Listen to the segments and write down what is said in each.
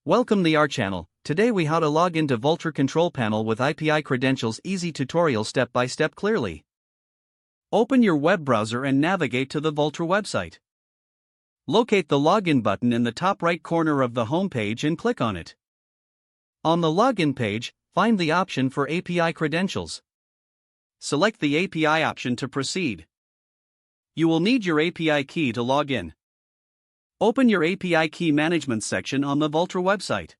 Welcome to our channel. Today we how to log into Vultr Control Panel with API credentials. Easy tutorial step by step clearly. Open your web browser and navigate to the Vultr website. Locate the login button in the top right corner of the home page and click on it. On the login page, find the option for API credentials. Select the API option to proceed. You will need your API key to log in. Open your API key management section on the Vultr website.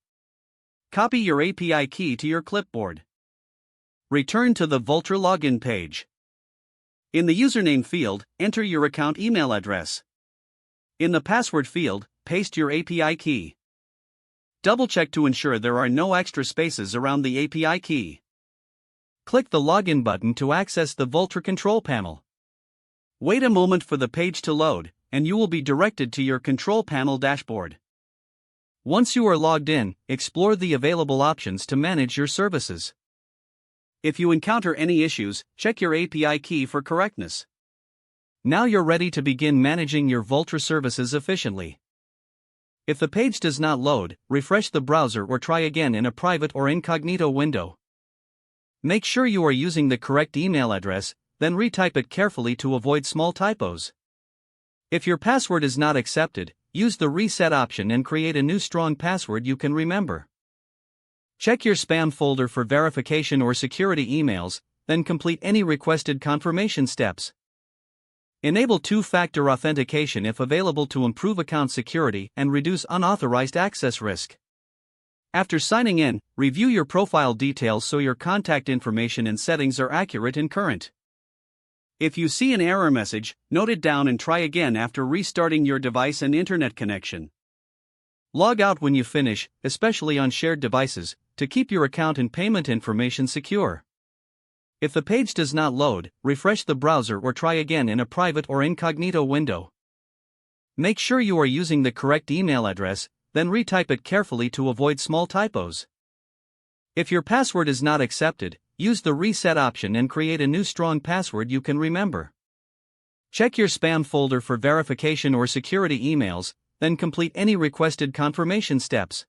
Copy your API key to your clipboard. Return to the Vultr login page. In the username field, enter your account email address. In the password field, paste your API key. Double-check to ensure there are no extra spaces around the API key. Click the Login button to access the Vultr Control Panel. Wait a moment for the page to load, and you will be directed to your Control Panel dashboard. Once you are logged in, explore the available options to manage your services. If you encounter any issues, check your API key for correctness. Now you're ready to begin managing your Vultr services efficiently. If the page does not load, refresh the browser or try again in a private or incognito window. Make sure you are using the correct email address, then retype it carefully to avoid small typos. If your password is not accepted, use the reset option and create a new strong password you can remember. Check your spam folder for verification or security emails, then complete any requested confirmation steps. Enable two-factor authentication if available to improve account security and reduce unauthorized access risk. After signing in, review your profile details so your contact information and settings are accurate and current. If you see an error message, note it down and try again after restarting your device and internet connection. Log out when you finish, especially on shared devices, to keep your account and payment information secure. If the page does not load, refresh the browser or try again in a private or incognito window. Make sure you are using the correct email address, then retype it carefully to avoid small typos. If your password is not accepted, use the reset option and create a new strong password you can remember. Check your spam folder for verification or security emails, then complete any requested confirmation steps.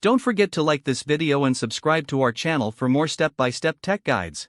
Don't forget to like this video and subscribe to our channel for more step-by-step tech guides.